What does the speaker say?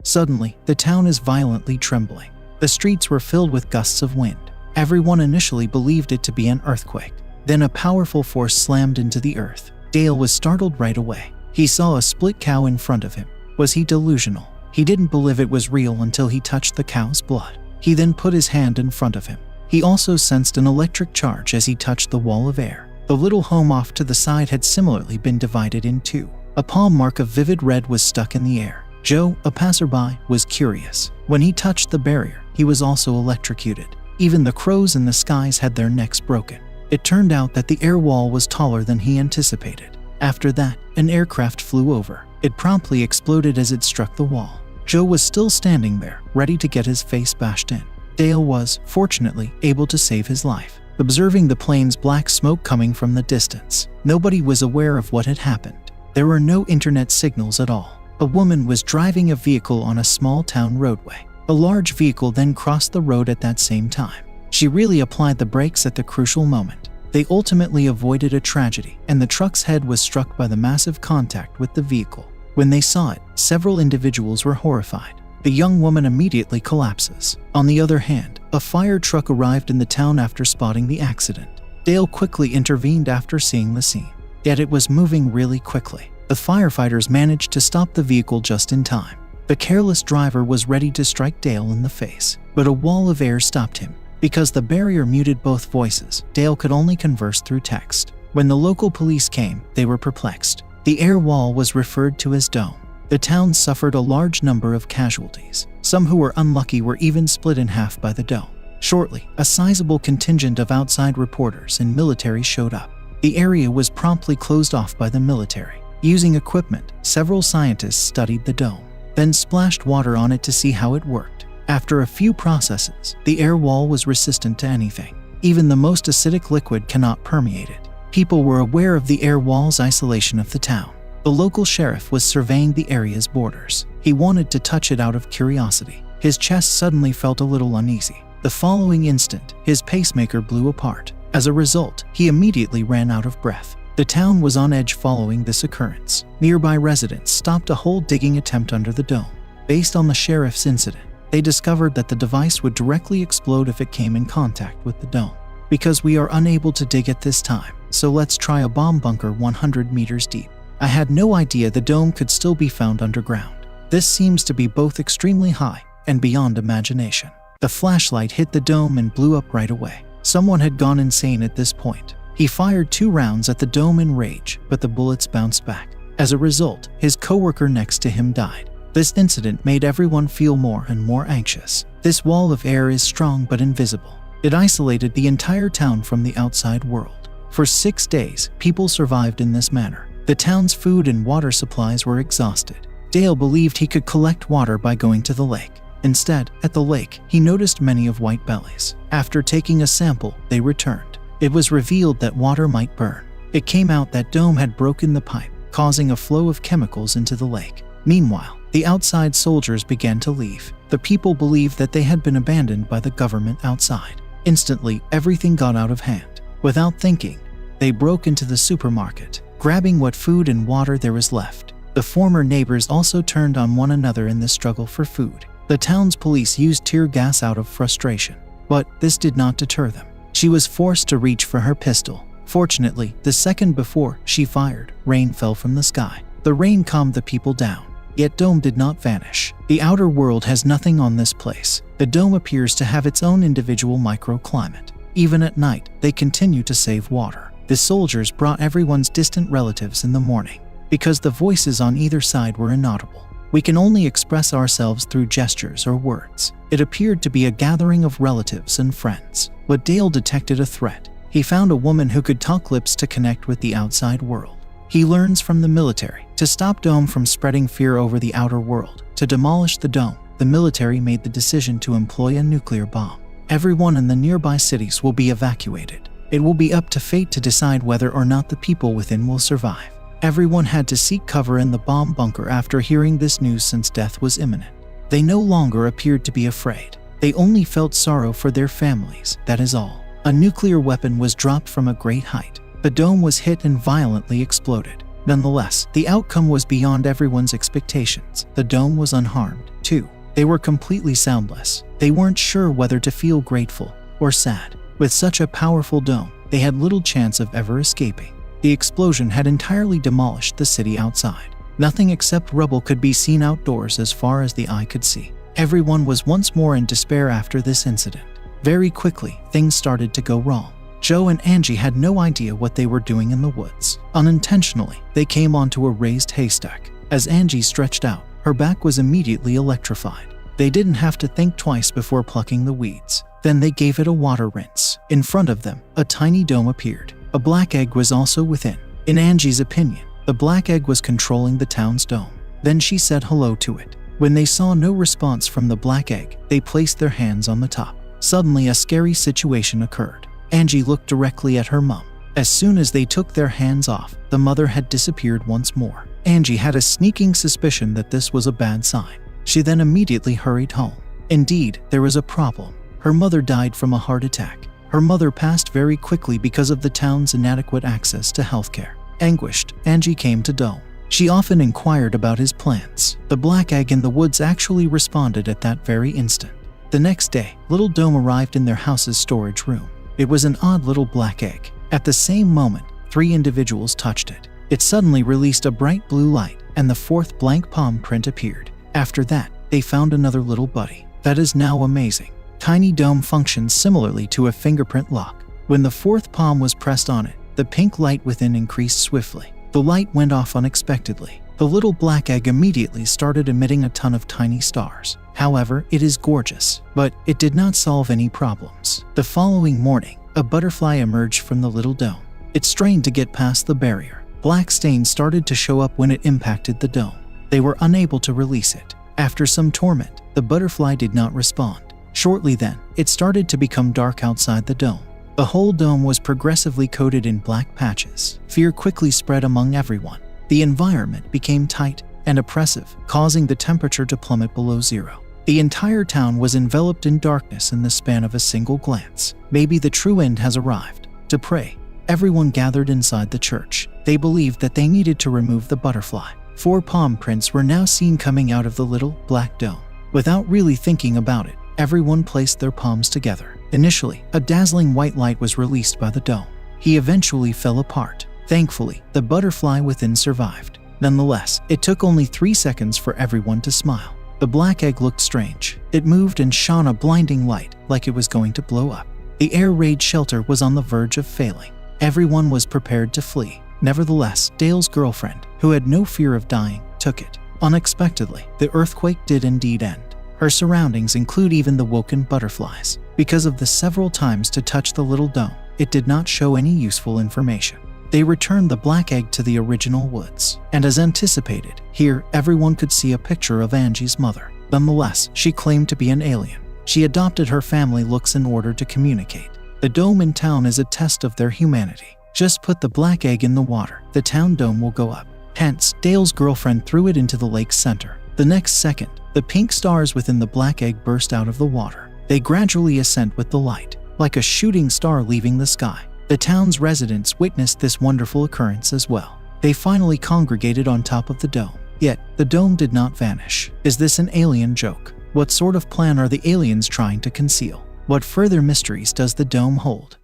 Suddenly, the town is violently trembling. The streets were filled with gusts of wind. Everyone initially believed it to be an earthquake. Then a powerful force slammed into the earth. Dale was startled right away. He saw a split cow in front of him. Was he delusional? He didn't believe it was real until he touched the cow's blood. He then put his hand in front of him. He also sensed an electric charge as he touched the wall of air. The little home off to the side had similarly been divided in two. A palm mark of vivid red was stuck in the air. Joe, a passerby, was curious. When he touched the barrier, he was also electrocuted. Even the crows in the skies had their necks broken. It turned out that the air wall was taller than he anticipated. After that, an aircraft flew over. It promptly exploded as it struck the wall. Joe was still standing there, ready to get his face bashed in. Dale was, fortunately, able to save his life. Observing the plane's black smoke coming from the distance, nobody was aware of what had happened. There were no internet signals at all. A woman was driving a vehicle on a small town roadway. A large vehicle then crossed the road at that same time. She really applied the brakes at the crucial moment. They ultimately avoided a tragedy, and the truck's head was struck by the massive contact with the vehicle. When they saw it, several individuals were horrified. The young woman immediately collapses. On the other hand, a fire truck arrived in the town after spotting the accident. Dale quickly intervened after seeing the scene. Yet it was moving really quickly. The firefighters managed to stop the vehicle just in time. The careless driver was ready to strike Dale in the face, but a wall of air stopped him. Because the barrier muted both voices, Dale could only converse through text. When the local police came, they were perplexed. The air wall was referred to as dome. The town suffered a large number of casualties. Some who were unlucky were even split in half by the dome. Shortly, a sizable contingent of outside reporters and military showed up. The area was promptly closed off by the military. Using equipment, several scientists studied the dome, then splashed water on it to see how it worked. After a few processes, the air wall was resistant to anything. Even the most acidic liquid cannot permeate it. People were aware of the air wall's isolation of the town. The local sheriff was surveying the area's borders. He wanted to touch it out of curiosity. His chest suddenly felt a little uneasy. The following instant, his pacemaker blew apart. As a result, he immediately ran out of breath. The town was on edge following this occurrence. Nearby residents stopped a hole-digging attempt under the dome. Based on the sheriff's incident, they discovered that the device would directly explode if it came in contact with the dome. Because we are unable to dig at this time, so let's try a bomb bunker 100 meters deep. I had no idea the dome could still be found underground. This seems to be both extremely high and beyond imagination. The flashlight hit the dome and blew up right away. Someone had gone insane at this point. He fired 2 rounds at the dome in rage, but the bullets bounced back. As a result, his coworker next to him died. This incident made everyone feel more and more anxious. This wall of air is strong but invisible. It isolated the entire town from the outside world. For 6 days, people survived in this manner. The town's food and water supplies were exhausted. Dale believed he could collect water by going to the lake. Instead, at the lake, he noticed many of white bellies. After taking a sample, they returned. It was revealed that water might burn. It came out that dome had broken the pipe, causing a flow of chemicals into the lake. Meanwhile, the outside soldiers began to leave. The people believed that they had been abandoned by the government outside. Instantly, everything got out of hand. Without thinking, they broke into the supermarket, grabbing what food and water there was left. The former neighbors also turned on one another in the struggle for food. The town's police used tear gas out of frustration, but this did not deter them. She was forced to reach for her pistol. Fortunately, the second before she fired, rain fell from the sky. The rain calmed the people down. Yet dome did not vanish. The outer world has nothing on this place. The dome appears to have its own individual microclimate. Even at night, they continue to save water. The soldiers brought everyone's distant relatives in the morning. Because the voices on either side were inaudible, we can only express ourselves through gestures or words. It appeared to be a gathering of relatives and friends. But Dale detected a threat. He found a woman who could talk lips to connect with the outside world. He learns from the military. To stop dome from spreading fear over the outer world, to demolish the dome, the military made the decision to employ a nuclear bomb. Everyone in the nearby cities will be evacuated. It will be up to fate to decide whether or not the people within will survive. Everyone had to seek cover in the bomb bunker after hearing this news, since death was imminent. They no longer appeared to be afraid. They only felt sorrow for their families, that is all. A nuclear weapon was dropped from a great height. The dome was hit and violently exploded. Nonetheless, the outcome was beyond everyone's expectations. The dome was unharmed, too. They were completely soundless. They weren't sure whether to feel grateful or sad. With such a powerful dome, they had little chance of ever escaping. The explosion had entirely demolished the city outside. Nothing except rubble could be seen outdoors as far as the eye could see. Everyone was once more in despair after this incident. Very quickly, things started to go wrong. Joe and Angie had no idea what they were doing in the woods. Unintentionally, they came onto a raised haystack. As Angie stretched out, her back was immediately electrified. They didn't have to think twice before plucking the weeds. Then they gave it a water rinse. In front of them, a tiny dome appeared. A black egg was also within. In Angie's opinion, the black egg was controlling the town's dome. Then she said hello to it. When they saw no response from the black egg, they placed their hands on the top. Suddenly, a scary situation occurred. Angie looked directly at her mom. As soon as they took their hands off, the mother had disappeared once more. Angie had a sneaking suspicion that this was a bad sign. She then immediately hurried home. Indeed, there was a problem. Her mother died from a heart attack. Her mother passed very quickly because of the town's inadequate access to healthcare. Anguished, Angie came to Dome. She often inquired about his plans. The black egg in the woods actually responded at that very instant. The next day, Little Dome arrived in their house's storage room. It was an odd little black egg. At the same moment, 3 individuals touched it. It suddenly released a bright blue light, and the 4th blank palm print appeared. After that, they found another little buddy. That is now amazing. Tiny Dome functions similarly to a fingerprint lock. When the 4th palm was pressed on it, the pink light within increased swiftly. The light went off unexpectedly. The little black egg immediately started emitting a ton of tiny stars. However, it is gorgeous, but it did not solve any problems. The following morning, a butterfly emerged from the little dome. It strained to get past the barrier. Black stains started to show up when it impacted the dome. They were unable to release it. After some torment, the butterfly did not respond. Shortly then, it started to become dark outside the dome. The whole dome was progressively coated in black patches. Fear quickly spread among everyone. The environment became tight and oppressive, causing the temperature to plummet below zero. The entire town was enveloped in darkness in the span of a single glance. Maybe the true end has arrived. To pray, everyone gathered inside the church. They believed that they needed to remove the butterfly. 4 palm prints were now seen coming out of the little black dome. Without really thinking about it, everyone placed their palms together. Initially, a dazzling white light was released by the dome. He eventually fell apart. Thankfully, the butterfly within survived. Nonetheless, it took only 3 seconds for everyone to smile. The black egg looked strange. It moved and shone a blinding light, like it was going to blow up. The air raid shelter was on the verge of failing. Everyone was prepared to flee. Nevertheless, Dale's girlfriend, who had no fear of dying, took it. Unexpectedly, the earthquake did indeed end. Her surroundings include even the woken butterflies. Because of the several times to touch the little dome, it did not show any useful information. They returned the black egg to the original woods, and as anticipated, here everyone could see a picture of Angie's mother. Nonetheless, she claimed to be an alien. She adopted her family looks in order to communicate. The dome in town is a test of their humanity. Just put the black egg in the water, the town dome will go up. Hence, Dale's girlfriend threw it into the lake's center. The next second, the pink stars within the black egg burst out of the water. They gradually ascend with the light, like a shooting star leaving the sky. The town's residents witnessed this wonderful occurrence as well. They finally congregated on top of the dome. Yet, the dome did not vanish. Is this an alien joke? What sort of plan are the aliens trying to conceal? What further mysteries does the dome hold?